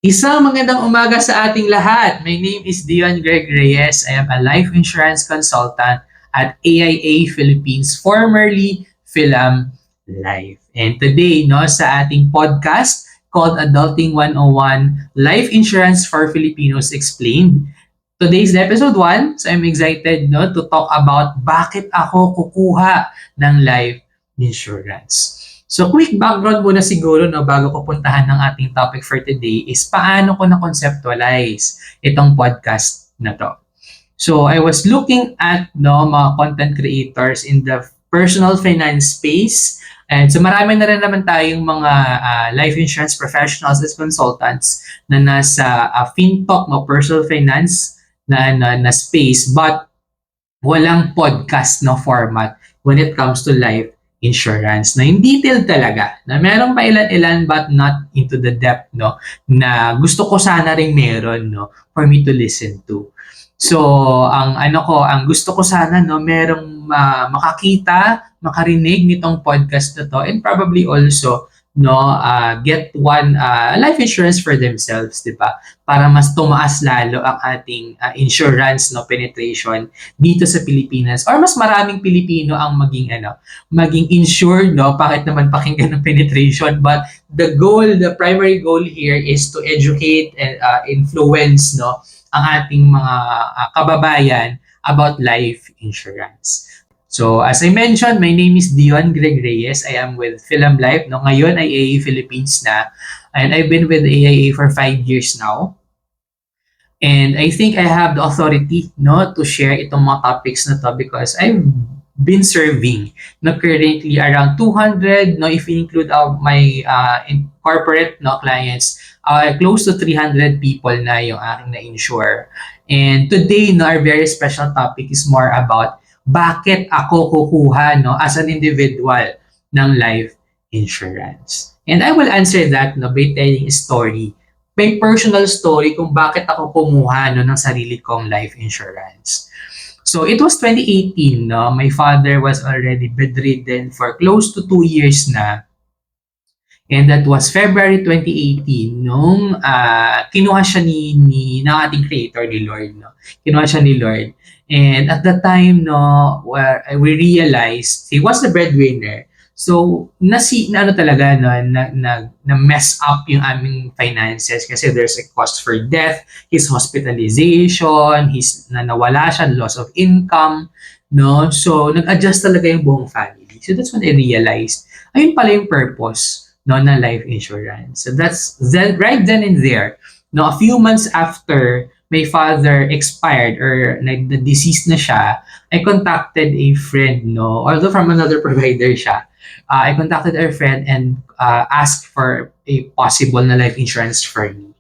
Isang magandang umaga sa ating lahat. My name is Dion Greg Reyes. I am a life insurance consultant at AIA Philippines, formerly Philam Life. And today, no, sa ating podcast called Adulting 101, Life Insurance for Filipinos Explained. Today's episode 1, so I'm excited no, to talk about bakit ako kukuha ng life insurance. So quick background muna siguro no, bago ko puntahan ng ating topic for today is paano ko na-conceptualize itong podcast na to. So I was looking at no, mga content creators in the personal finance space. And so marami na rin naman tayong mga life insurance professionals as consultants na nasa FinTalk, no, personal finance na space, but walang podcast no format when it comes to life insurance na in detail talaga na merong pa ilan-ilan but not into the depth no na gusto ko sana ring meron no for me to listen to. So ang gusto ko sana no merong makakita, makarinig nitong podcast na to, and probably also no get one life insurance for themselves, 'di ba? Para mas tumaas lalo ang ating insurance no penetration dito sa Pilipinas, or mas maraming Pilipino ang maging insured no, bakit naman pakinggan ng penetration, but the primary goal here is to educate and influence no ang ating mga kababayan about life insurance. So, as I mentioned, my name is Dion Greg Reyes. I am with Philam Life. No, ngayon ay AIA Philippines na. And I've been with AIA for 5 years now. And I think I have the authority no, to share itong mga topics na to because I've been serving no, currently around 200, no, if you include my corporate no, clients, close to 300 people na yung aking na-insure. And today, no, our very special topic is more about bakit ako kukuha no, as an individual ng life insurance. And I will answer that no, by telling a story, may personal story kung bakit ako kumuha no, ng sarili kong life insurance. So it was 2018, no? My father was already bedridden for close to 2 years na. And that was February 2018 nung kinuha siya ng ating creator, ni Lord. No? Kinuha siya ni Lord. And at the time, no, where we realized he was the breadwinner. So, talaga, no, na mess up yung aming finances kasi there's a cost for death, his hospitalization, nawala siya, loss of income, no? So, nag-adjust talaga yung buong family. So, that's when I realized, ayun pala yung purpose, no, na life insurance. So, that's right then and there. No, a few months after my father expired or na-deceased na siya, I contacted a friend, no, although from another provider siya. I contacted a friend and asked for a possible na life insurance for me.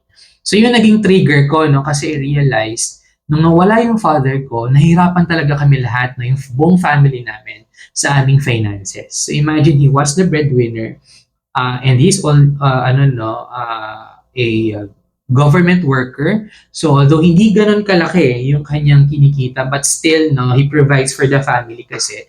So yun naging trigger ko, no, kasi I realized nung nawala yung father ko, nahirapan talaga kami lahat, no, yung buong family namin sa aming finances. So imagine he was the breadwinner and he's a government worker. So although hindi ganun kalaki yung kanyang kinikita, but still no, he provides for the family kasi.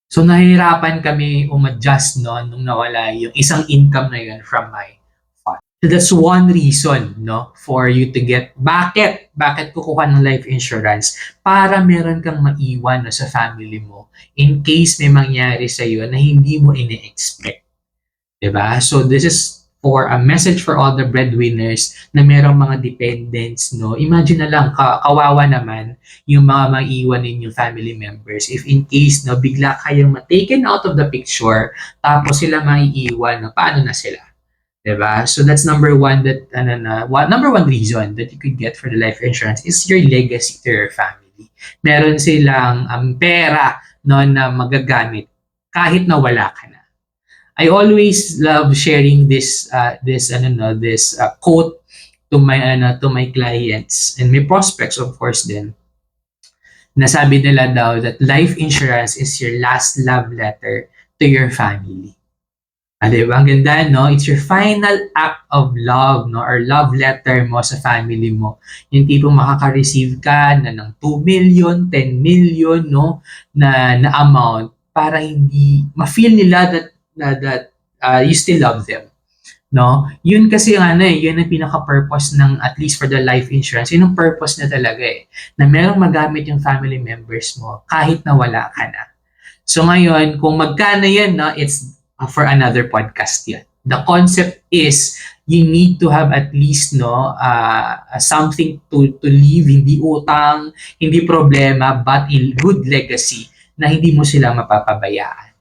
So nahihirapan kami umadjust no nung nawala yung isang income na yun from my father. So that's one reason no for you to get bakit kukuha ng life insurance, para meron kang maiwan no, sa family mo in case may mangyari sa iyo na hindi mo ine-expect. 'Di ba? So this is for a message for all the breadwinners na merong mga dependents, no? Imagine na lang, kawawa naman yung mga maiiwan ninyong family members if in case, no, bigla kayong ma-taken out of the picture, tapos sila maiiwan, no? Paano na sila? Diba? So that's number one number one reason that you could get for the life insurance is your legacy to your family. Meron silang pera no, na magagamit kahit na wala ka na. I always love sharing this quote to my clients and my prospects, of course din. Nasabi nila daw that life insurance is your last love letter to your family. Diba? Ang ganda, no? It's your final act of love, no? Or love letter mo sa family mo. Yung tipong makaka-receive ka na ng 2 million, 10 million, no? Na amount para hindi ma-feel nila that you still love them, no? Yun kasi yung ano eh, yun ang pinaka-purpose ng, at least for the life insurance, yun ang purpose na talaga eh, na merong magamit yung family members mo kahit na wala ka na. So ngayon, kung magkano yan, no, it's for another podcast yan. The concept is you need to have at least no something to leave, hindi utang, hindi problema, but a good legacy na hindi mo sila mapapabayaan.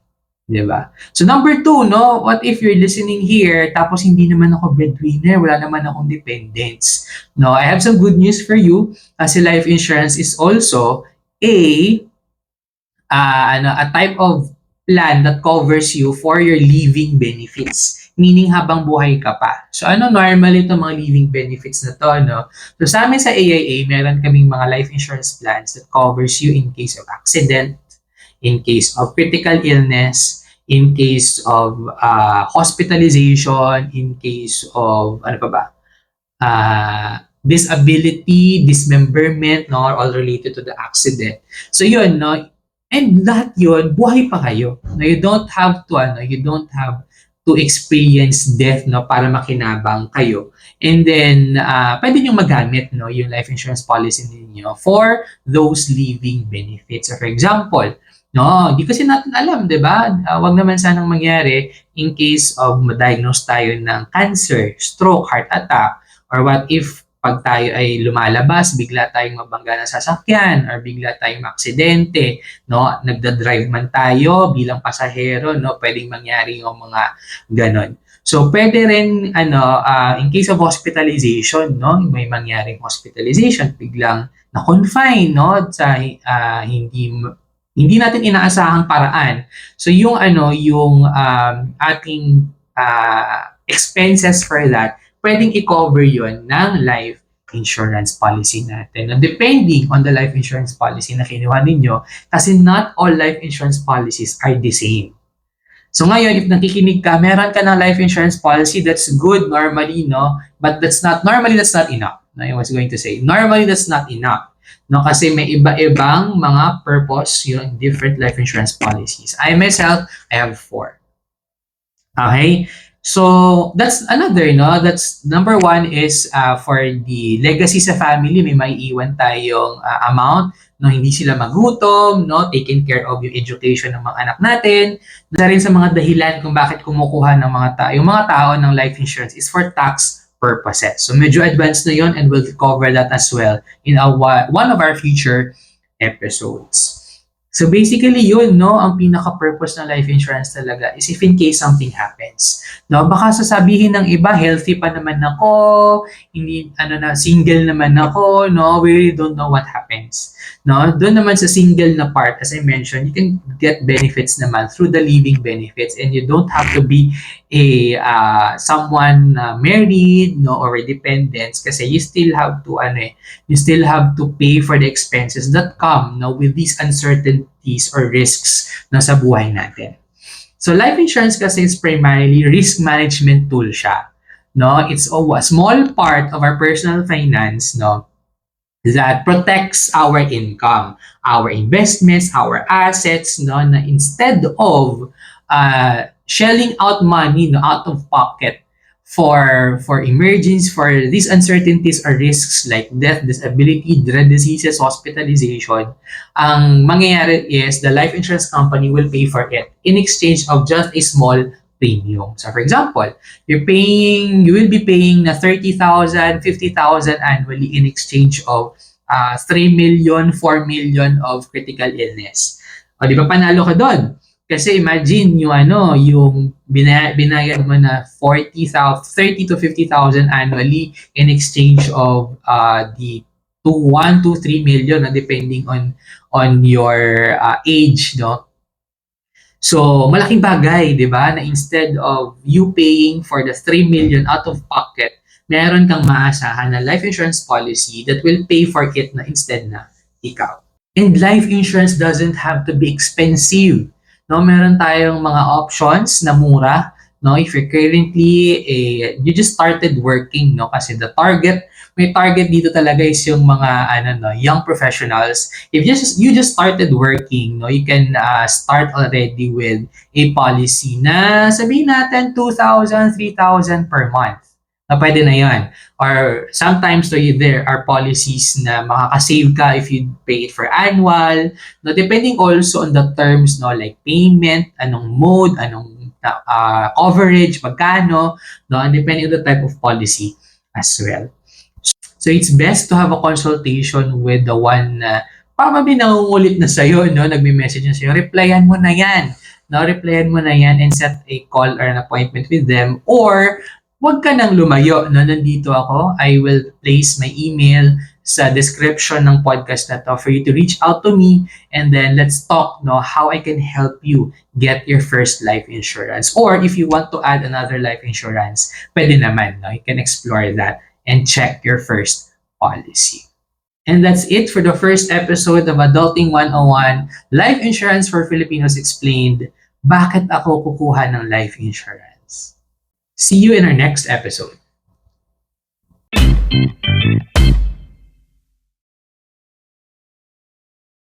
'Di ba? So number two, no, what if you're listening here tapos hindi naman ako breadwinner, wala naman akong dependents. No, I have some good news for you kasi life insurance is also a a type of plan that covers you for your living benefits. Meaning habang buhay ka pa. So ano normally itong mga living benefits na to, no? So sa amin sa AIA, meron kaming mga life insurance plans that covers you in case of accident, in case of critical illness, in case of hospitalization, in case of, ano pa ba, disability, dismemberment, no, all related to the accident. So yun, no, and lahat yun, buhay pa kayo. No, you don't have to experience death, no, para makinabang kayo. And then, pwede nyo magamit, no, yung life insurance policy ninyo for those living benefits. So for example, no, di kasi natin alam, di ba? Wag naman sanang mangyari in case of ma-diagnose tayo ng cancer, stroke, heart attack, or what if pag tayo ay lumalabas, bigla tayong mabangga ng sasakyan or bigla tayong maaksidente, no? Nagda-drive man tayo bilang pasahero, no? Pwedeng mangyari yung mga ganon. So, pwede rin, in case of hospitalization, no? May mangyaring hospitalization, biglang na-confine, no? Sa hindi natin inaasahang paraan. So, yung ating expenses for that, pwedeng i-cover yon ng life insurance policy natin. And depending on the life insurance policy na kinuha ninyo, kasi not all life insurance policies are the same. So ngayon, if nakikinig ka, meron ka ng life insurance policy, that's good normally, no? But that's not enough. No, I was going to say, normally that's not enough. No, kasi may iba-ibang mga purpose yung different life insurance policies. I myself, I have 4. Okay? So, that's another, no? That's number 1 is for the legacy sa family, may maiiwan tayong amount, no? Hindi sila magutom, no? Taking care of yung education ng mga anak natin. Isa rin sa mga dahilan kung bakit kumukuha ng yung mga tao ng life insurance is for tax purposes. So, medyo advanced na yon and we'll cover that as well in one of our future episodes. So basically yun, no, ang pinaka-purpose ng life insurance talaga is if in case something happens. No, baka sasabihin ng iba, healthy pa naman ako, hindi single naman ako, no, we really don't know what happens. No, doon naman sa single na part, as I mentioned, you can get benefits naman through the living benefits and you don't have to be someone married, no, or a dependent kasi you still have to pay for the expenses that come, no, with these uncertainties or risks na sa buhay natin. So life insurance kasi is primarily risk management tool siya. No, it's a small part of our personal finance, no, that protects our income, our investments, our assets, no, na instead of shelling out money, no, out of pocket for emergencies, for these uncertainties or risks like death, disability, dread diseases, hospitalization, ang mangyayari is the life insurance company will pay for it in exchange of just a small premium. So for example, you will be paying na 30,000, 50,000 annually in exchange of 3 million, 4 million of critical illness. O di ba panalo ka doon? Kasi imagine yung binayad mo na 30 to 50,000 annually in exchange of the 1 to 3 million depending on your age, no? So, malaking bagay, 'di ba? Na instead of you paying for the 3 million out of pocket, meron kang maasahan na life insurance policy that will pay for it na instead na ikaw. And life insurance doesn't have to be expensive. No, meron tayong mga options na mura no? If you're currently you just started working, no? Kasi may target dito talaga is yung mga ano no, young professionals. If you just started working, no, you can start already with a policy na sabihin natin 2,000, 3,000 per month. Na pwede na 'yon. Or sometimes there are policies na makaka-save ka if you pay it for annual. No, depending also on the terms, no, like payment, anong mode, anong coverage, magkano, no, and depending on the type of policy as well. So it's best to have a consultation with the one na probably nangungulit na sa'yo, no? Nagme-message na sa'yo, replyan mo na yan. No, replyan mo na yan and set a call or an appointment with them. Or, huwag ka nang lumayo. No? Nandito ako. I will place my email sa description ng podcast na to for you to reach out to me and then let's talk no how I can help you get your first life insurance. Or if you want to add another life insurance, pwede naman. No? You can explore that and check your first policy. And that's it for the first episode of Adulting 101, Life Insurance for Filipinos Explained, Bakit Ako Kukuha ng Life Insurance? See you in our next episode.